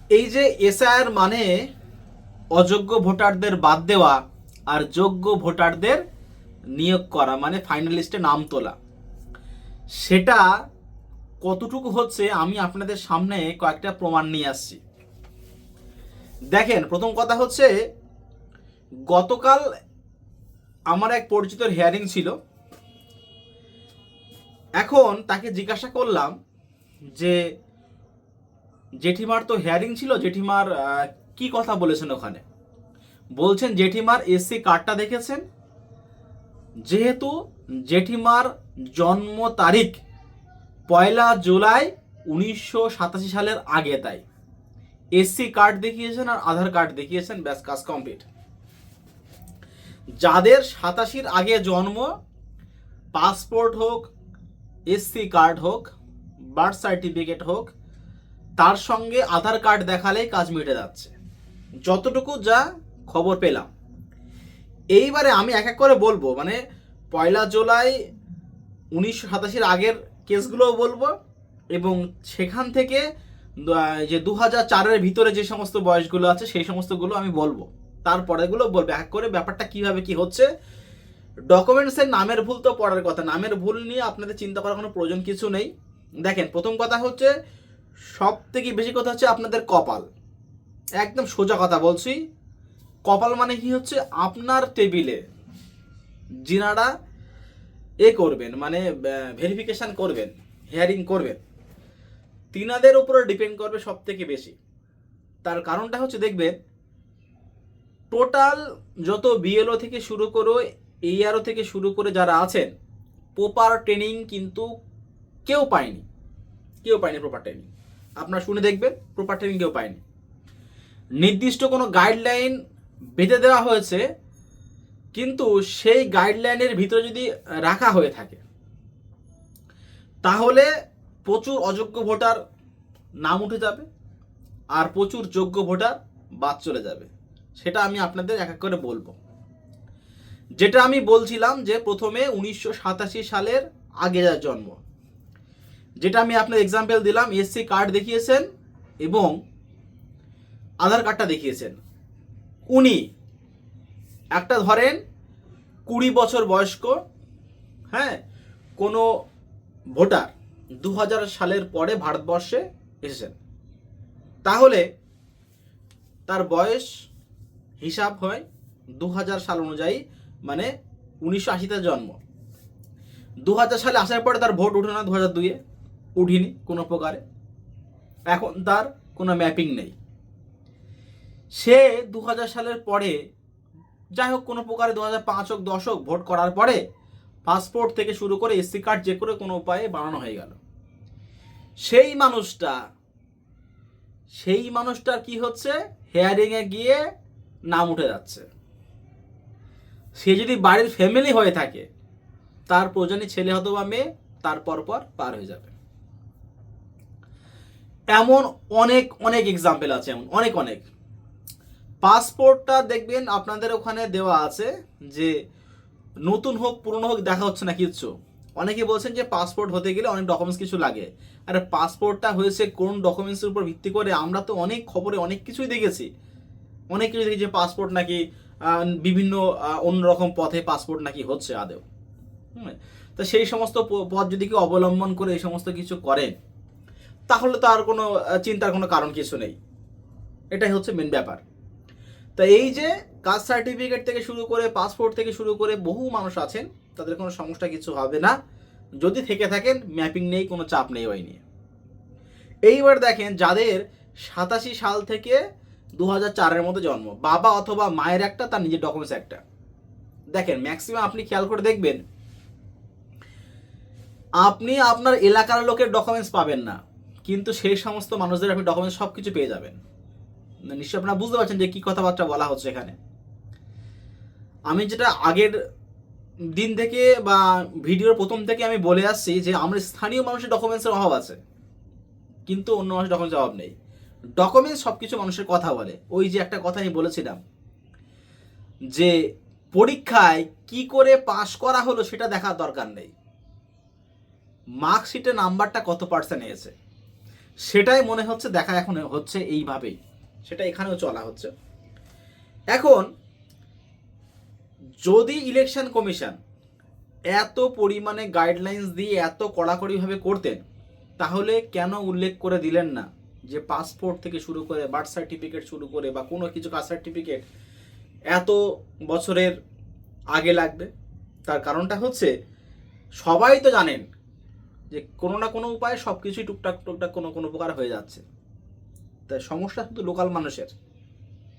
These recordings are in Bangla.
এই যে এসআইআর মানে অযোগ্য ভোটারদের বাদ দেওয়া আর যোগ্য ভোটারদের নিয়োগ করা, মানে ফাইনাল লিস্টে নাম তোলা, সেটা কতটুকু হচ্ছে আমি আপনাদের সামনে কয়েকটা প্রমাণ নিয়ে আসছি। দেখেন, প্রথম কথা হচ্ছে, গতকাল আমার এক পরিচিতর হিয়ারিং ছিল। এখন তাকে জিজ্ঞাসা করলাম যে জেঠিমার তো হিয়ারিং ছিল, জেঠিমার কি কথা বলেছেন ওখানে। বলছেন জেঠিমার এসসি কার্ডটা দেখেছেন, যেহেতু জেঠিমার জন্ম তারিখ 1 জুলাই 1987 সালের আগে, তাই এসসি কার্ড দেখিয়েছেন আর আধার কার্ড দেখিয়েছেন, ব্যাস কাজ কমপ্লিট। যাদের 87-র আগে জন্ম, পাসপোর্ট হোক, এসসি কার্ড হোক, বার্থ সার্টিফিকেট হোক, তার সঙ্গে আধার কার্ড দেখালেই কাজ মিটে যাচ্ছে, যতটুকু যা খবর পেলাম। এইবারে আমি এক এক করে বলবো, মানে 1 জুলাই 1987-র আগের কেসগুলোও বলবো, এবং সেখান থেকে যে 2004-এর ভিতরে যে সমস্ত বয়সগুলো আছে সেই সমস্তগুলো আমি বলবো, তারপরেগুলো বলবো এক করে ব্যাপারটা কিভাবে কি হচ্ছে। ডকুমেন্টসের নামের ভুল তো পড়ার কথা, নামের ভুল নিয়ে আপনাদের চিন্তা করার কোনো প্রয়োজন কিছু নেই। দেখেন, প্রথম কথা হচ্ছে, সব থেকে বেশি কথা হচ্ছে আপনাদের কপাল। একদম সোজা কথা বলছি, কপাল মানে কি হচ্ছে, আপনার টেবিলে যিনারা করবেন, মানে ভেরিফিকেশন করবেন, হিয়ারিং করবেন, তিনাদের উপরে ডিপেন্ড করবে সব থেকে বেশি। তার কারণটা হচ্ছে, দেখবেন টোটাল যত বিএলও থেকে শুরু করে এইআরও থেকে শুরু করে যারা আছেন, প্রপার ট্রেনিং কিন্তু কেউ পায়নি, প্রপার ট্রেনিং। আপনারা শুনে দেখবেন, প্রপার ট্রেনিং কেউ পায়নি। নির্দিষ্ট কোনো গাইডলাইন বেঁধে দেওয়া হয়েছে, কিন্তু সেই গাইডলাইনের ভিতরে যদি রাখা হয়ে থাকে, তাহলে প্রচুর অযোগ্য ভোটার নাম উঠে যাবে আর প্রচুর যোগ্য ভোটার বাদ চলে যাবে। সেটা আমি আপনাদের এক এক করে বলবো। যেটা আমি বলছিলাম যে প্রথমে 1987 সালের আগে যার জন্ম, যেটা আমি আপনার এক্সাম্পল দিলাম, এসসি কার্ড দেখিয়েছেন এবং আধার কার্ডটা দেখিয়েছেন, উনি একটা ধরেন 20 বছর বয়স্ক, হ্যাঁ, কোনো ভোটার 2000 সালের পরে ভারতবর্ষে এসেছেন, তাহলে তার বয়স হিসাব হয় 2000 সাল অনুযায়ী, মানে 1980-তে জন্ম। 2000 সালে আসার পরে তার ভোট উঠে না, 2002-এ উঠিনি কোনো প্রকারে, এখন তার কোনো ম্যাপিং নেই। সে 2000 সালের পরে, যাই হোক কোনো প্রকারে 2005 হোক 10 হোক ভোট করার পরে পাসপোর্ট থেকে শুরু করে এসসি কার্ড যে করে কোনো উপায়ে বানানো হয়ে গেল। সেই মানুষটার কি হচ্ছে, হিয়ারিংয়ে গিয়ে নাম উঠে যাচ্ছে। সে যদি বাড়ির ফ্যামিলি হয়ে থাকে, তার প্রয়োজনে ছেলে হতো বা মেয়ে, তার পরপর পার হয়ে যাবে। এমন অনেক অনেক এক্সাম্পল আছে, এমন অনেক অনেক। পাসপোর্টটা দেখবেন আপনাদের ওখানে দেওয়া আছে যে নতুন হোক পুরনো হোক দেখা হচ্ছে না কিচ্ছু। অনেকে বলছেন যে পাসপোর্ট হতে গেলে অনেক ডকুমেন্টস কিছু লাগে। আরে পাসপোর্টটা হয়েছে কোন ডকুমেন্টসের উপর ভিত্তি করে? আমরা তো অনেক খবরে অনেক কিছুই দেখেছি, যে পাসপোর্ট নাকি বিভিন্ন অন্যরকম পথে পাসপোর্ট নাকি হচ্ছে আদেও। তো সেই সমস্ত পথ যদি কেউ অবলম্বন করে এই সমস্ত কিছু করেন, তাহলে তো আর কোনো চিন্তার কোনো কারণ কিছু নেই। এটাই হচ্ছে মেন ব্যাপার। তা এই যে কাস্ট সার্টিফিকেট থেকে শুরু করে পাসপোর্ট থেকে শুরু করে বহু মানুষ আছেন, তাদের কোনো সমস্যা কিছু হবে না, যদি থেকে থাকেন ম্যাপিং নেই, কোনো চাপ নেই ওই নিয়ে। এইবার দেখেন, যাদের 87 সাল থেকে 2004-এর মধ্যে জন্ম, বাবা অথবা মায়ের একটা, তার নিজের ডকুমেন্টস একটা, দেখেন ম্যাক্সিমাম আপনি খেয়াল করে দেখবেন, আপনি আপনার এলাকার লোকের ডকুমেন্টস পাবেন না, কিন্তু সেই সমস্ত মানুষদের আপনি ডকুমেন্টস সব কিছু পেয়ে যাবেন। নিশ্চয়ই আপনারা বুঝতে পারছেন যে কি কথাবার্তা বলা হচ্ছে এখানে। আমি যেটা আগের দিন থেকে বা ভিডিওর প্রথম থেকে আমি বলে আসছি যে আমরা স্থানীয় মানুষের ডকুমেন্টসের অভাব আছে, কিন্তু অন্য মানুষের ডকুমেন্টসের অভাব নেই। ডকুমেন্টস সব কিছু মানুষের কথা বলে। ওই যে একটা কথা আমি বলেছিলাম যে পরীক্ষায় কি করে পাশ করা হলো সেটা দেখার দরকার নেই, মার্কশিটে নাম্বারটা কত পার্সেন্ট এসেছে সেটাই মনে হচ্ছে দেখা এখন হচ্ছে এইভাবেই, সেটা এখানেও চলা হচ্ছে। এখন যদি ইলেকশন কমিশন এত পরিমাণে গাইডলাইন্স দিয়ে এত কড়াকড়িভাবে করতেন, তাহলে কেন উল্লেখ করে দিলেন না যে পাসপোর্ট থেকে শুরু করে বার্থ সার্টিফিকেট শুরু করে বা কোনো কিছু কাস্ট সার্টিফিকেট এত বছরের আগে লাগবে? তার কারণটা হচ্ছে সবাই তো জানেন যে কোনো না কোনো উপায়ে সব কিছুই টুকটাক টুকটাক কোনো কোনো প্রকার হয়ে যাচ্ছে। তাই সমস্যা শুধু লোকাল মানুষের,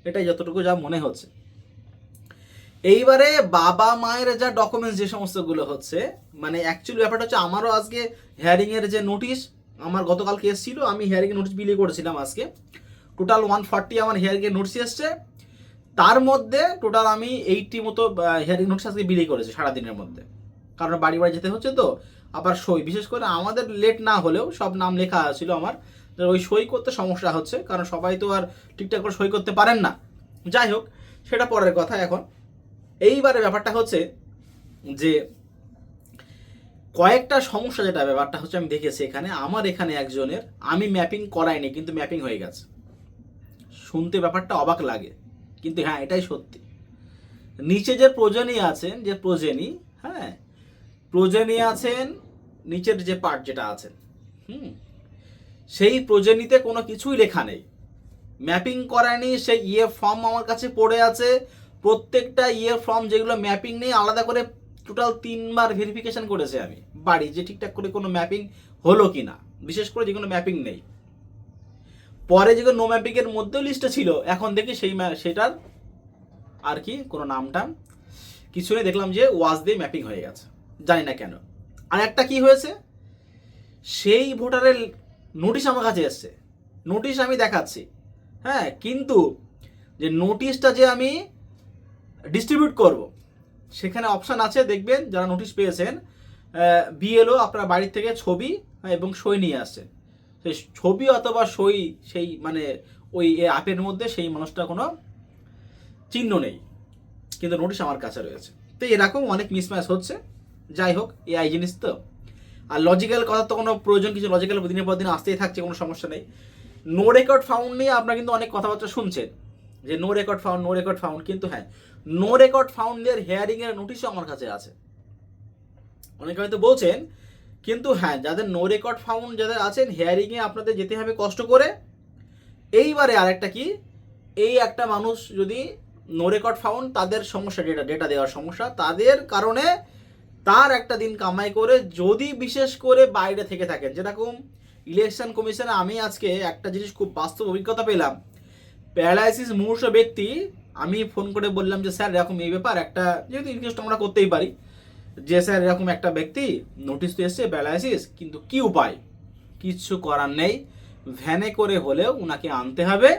এটাই যতটুকু যা মনে হচ্ছে। এইবারে বাবা মায়ের যা ডকুমেন্টস যে সমস্তগুলো হচ্ছে, মানে অ্যাকচুয়ালি ব্যাপারটা হচ্ছে আমারও আজকে হিয়ারিংয়ের যে নোটিশ, আমার গতকাল কেস ছিল, আমি হিয়ারিংয়ের নোটিশ বিলি করেছিলাম আজকে। টোটাল 140 আমার হিয়ারিংয়ের নোটিশ এসছে, তার মধ্যে টোটাল আমি 80 মতো হিয়ারিং নোটিশ আজকে বিলি করেছি সারাদিনের মধ্যে। কারণ বাড়ি বাড়ি যেতে হচ্ছে তো, আবার সই, বিশেষ করে আমাদের লেট না হলেও সব নাম লেখা ছিল আমার, ওই সই করতে সমস্যা হচ্ছে, কারণ সবাই তো আর ঠিকঠাক করে সই করতে পারেন না। যাই হোক, সেটা পরের কথা। এখন এইবারে ব্যাপারটা হচ্ছে যে কয়েকটা সমস্যা, যেটা ব্যাপারটা হচ্ছে আমি দেখেছি এখানে, আমার এখানে একজনের, আমি ম্যাপিং করাইনি কিন্তু ম্যাপিং হয়ে গেছে। শুনতে ব্যাপারটা অবাক লাগে, কিন্তু হ্যাঁ এটাই সত্যি। নিচে যে প্রজনী আছেন, যে প্রজনী, হ্যাঁ প্রজনী আছেন, নিচের যে পার্ট যেটা আছেন, সেই প্রজনীতে কোনো কিছুই লেখা নেই, ম্যাপিং করায়নি। সেই ফর্ম আমার কাছে পড়ে আছে, প্রত্যেকটা ফর্ম যেগুলো ম্যাপিং নেই আলাদা করে টোটাল 3 বার ভেরিফিকেশন করেছে আমি বাড়ি, যে ঠিকঠাক করে কোনো ম্যাপিং হলো কি না, বিশেষ করে যেগুলো ম্যাপিং নেই। পরে যেগুলো নো ম্যাপিং এর মধ্যেও লিস্টে ছিল, এখন দেখি সেটার আর কি কোনো নামটা কিছু নেই, দেখলাম যে ওয়াজ দিয়ে ম্যাপিং হয়ে গেছে, জানি না কেন। আর একটা কি হয়েছে, সেই ভোটারের নোটিশ আমার কাছে এসছে, নোটিশ আমি দেখাচ্ছি, হ্যাঁ, কিন্তু যে নোটিশটা যে আমি ডিস্ট্রিবিউট করব, সেখানে অপশান আছে, দেখবেন যারা নোটিশ পেয়েছেন, বিএলও আপনার বাড়ির থেকে ছবি এবং সই নিয়ে আসছে, সেই ছবি অথবা সই, সেই মানে ওই অ্যাপের মধ্যে সেই মানুষটা কোনো চিহ্ন নেই, কিন্তু নোটিশ আমার কাছে রয়েছে। তো এরকম অনেক মিসম্যাচ হচ্ছে। যাই হোক, এআই জিনিস তো, আর লজিক্যাল কথা তো কোনো প্রয়োজন কিছু, লজিক্যাল দিনের পর দিন আসতেই থাকছে, কোনো সমস্যা নেই। নো রেকর্ড ফাউন্ড নিয়ে আপনারা কিন্তু অনেক কথাবার্তা শুনছেন যে no record found, no record found, কিন্তু হ্যাঁ নো রেকর্ড ফাউন্ডের হিয়ারিংয়ের নোটিশও আমার কাছে আছে। অনেকে হয়তো বলছেন, কিন্তু হ্যাঁ যাদের নো রেকর্ড ফাউন্ড যাদের আছেন, হিয়ারিংয়ে আপনাদের যেতে হবে কষ্ট করে। এইবারে আরেকটা কি, এই একটা মানুষ যদি নো রেকর্ড ফাউন্ড, তাদের সমস্যা ডেটা দেওয়ার সমস্যা, তাদের কারণে তার একটা দিন কামাই করে, যদি বিশেষ করে বাইরে থেকে থাকেন, যেরকম ইলেকশন কমিশনে আমি আজকে একটা জিনিস খুব বাস্তব অভিজ্ঞতা পেলাম। প্যারালাইসিস মুমূর্ষ ব্যক্তি, আমি ফোন করে বললাম যে স্যার এরকম এই ব্যাপার, একটা যেহেতু রিকোয়েস্ট আমরা করতেই পারি, যে স্যার এরকম একটা ব্যক্তি নোটিশ তো এসছে প্যারালাইসিস, কিন্তু কি উপায়, কিচ্ছু করার নেই, ভ্যানে করে হলেও উনাকে আনতে হবে,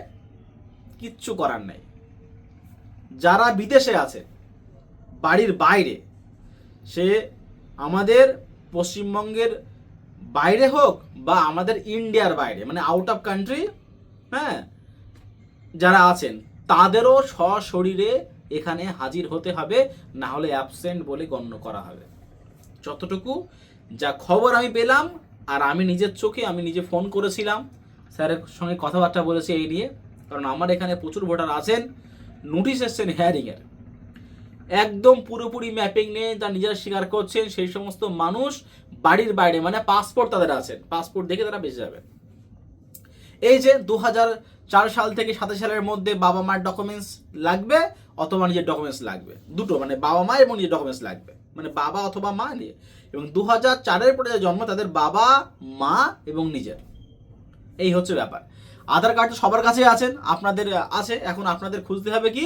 কিচ্ছু করার নেই। যারা বিদেশে আছে, বাড়ির বাইরে, সে আমাদের পশ্চিমবঙ্গের বাইরে হোক বা আমাদের ইন্ডিয়ার বাইরে, মানে আউট অফ কান্ট্রি, হ্যাঁ যারা আছেন, তাদেরও সশরীরে এখানে হাজির হতে হবে, না হলে অ্যাবসেন্ট বলে গণ্য করা হবে। যতটুকু যা খবর আমি পেলাম, আর আমি নিজের চোখে, আমি নিজে ফোন করেছিলাম, স্যারের সঙ্গে কথাবার্তা বলেছি এই নিয়ে, কারণ আমার এখানে প্রচুর ভোটার আছেন, নোটিশ এসছেন হিয়ারিংয়ের, একদম পুরোপুরি ম্যাপিং নিয়ে যা নিজেরা স্বীকার করছেন, সেই সমস্ত মানুষ বাড়ির বাইরে, মানে পাসপোর্ট তাদের আছেন, পাসপোর্ট দেখে তারা বেঁচে যাবেন। এই যে 2004 সাল থেকে 27 সালের মধ্যে বাবা মার ডকুমেন্টস লাগবে অথবা নিজের ডকুমেন্টস লাগবে, দুটো, মানে বাবা মা এবং নিজের ডকুমেন্টস লাগবে, মানে বাবা অথবা মা নিয়ে, এবং 2004-এর পরে যে জন্ম তাদের বাবা মা এবং নিজের, এই হচ্ছে ব্যাপার। আধার কার্ড তো সবার কাছে আছেন, আপনাদের আছে, এখন আপনাদের খুঁজতে হবে কি,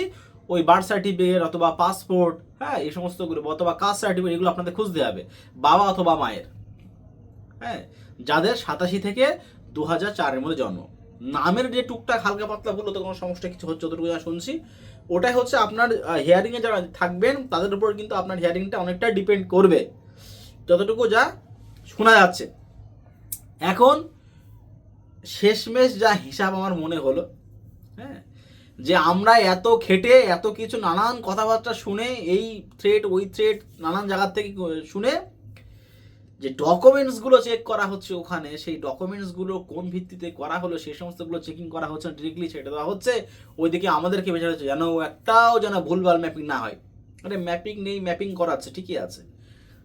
ওই বার্থ সার্টিফিকেট অথবা পাসপোর্ট, হ্যাঁ এই সমস্তগুলো, অথবা কাস্ট সার্টিফিকেট, এগুলো আপনাদের খুঁজতে হবে বাবা অথবা মায়ের, হ্যাঁ যাদের 87 থেকে 2004-এর মধ্যে জন্ম। নামের যে টুকটাক হালকা পাতলা বললো তো কোনো সমস্যা কিছু হচ্ছে, যতটুকু যা শুনছি ওটাই হচ্ছে আপনার হিয়ারিংয়ে যারা থাকবেন তাদের উপর কিন্তু আপনার হিয়ারিংটা অনেকটা ডিপেন্ড করবে, যতটুকু যা শোনা যাচ্ছে। এখন শেষমেশ যা হিসাব আমার মনে হলো, হ্যাঁ যে আমরা এত খেটে এত কিছু নানান কথাবার্তা শুনে, এই থ্রেট ওই থ্রেট নানান জায়গার থেকে শুনে, যে ডকুমেন্টসগুলো চেক করা হচ্ছে ওখানে, সেই ডকুমেন্টসগুলো কোন ভিত্তিতে করা হলো সেই সমস্তগুলো চেকিং করা হচ্ছে ডিরেক্টলি সেটা দেওয়া হচ্ছে, ওইদিকে আমাদেরকে বেচার হচ্ছে যেন একটাও যেন ভুলভাল ম্যাপিং না হয়। মানে ম্যাপিং নেই, ম্যাপিং করাচ্ছে, ঠিকই আছে।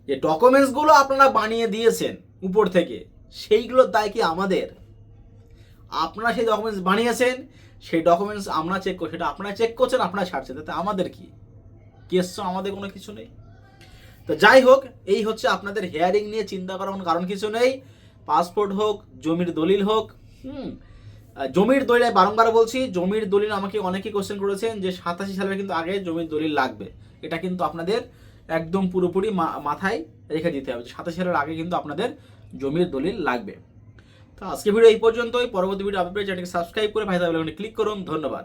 যে ডকুমেন্টসগুলো আপনারা বানিয়ে দিয়েছেন উপর থেকে, সেইগুলোর দায় কি আমাদের? আপনারা সেই ডকুমেন্টস বানিয়েছেন, সেই ডকুমেন্টস আমরা চেক করছি, সেটা আপনারা চেক করছেন, আপনারা ছাড়ছেন, তাতে আমাদের কি কেস? তো আমাদের কোনো কিছু নেই। তো যাই হোক, এই হচ্ছে আপনাদের হেয়ারিং নিয়ে চিন্তা করার কোনো কারণ কিছু নেই। পাসপোর্ট হোক, জমির দলিল হোক, জমির দলিল বারংবার বলছি, জমির দলিল আমাকে অনেকেই কোশ্চেন করেছেন যে 87 সালের কিন্তু আগে জমির দলিল লাগবে। এটা কিন্তু আপনাদের একদম পুরোপুরি মাথায় রেখে দিতে হবে যে 87 সালের আগে কিন্তু আপনাদের জমির দলিল লাগবে। তো আজকে ভিডিও এই পর্যন্তই। পরবর্তী ভিডিও আপডেট চ্যানেলকে সাবস্ক্রাইব করে ভাই ক্লিক করুন। ধন্যবাদ।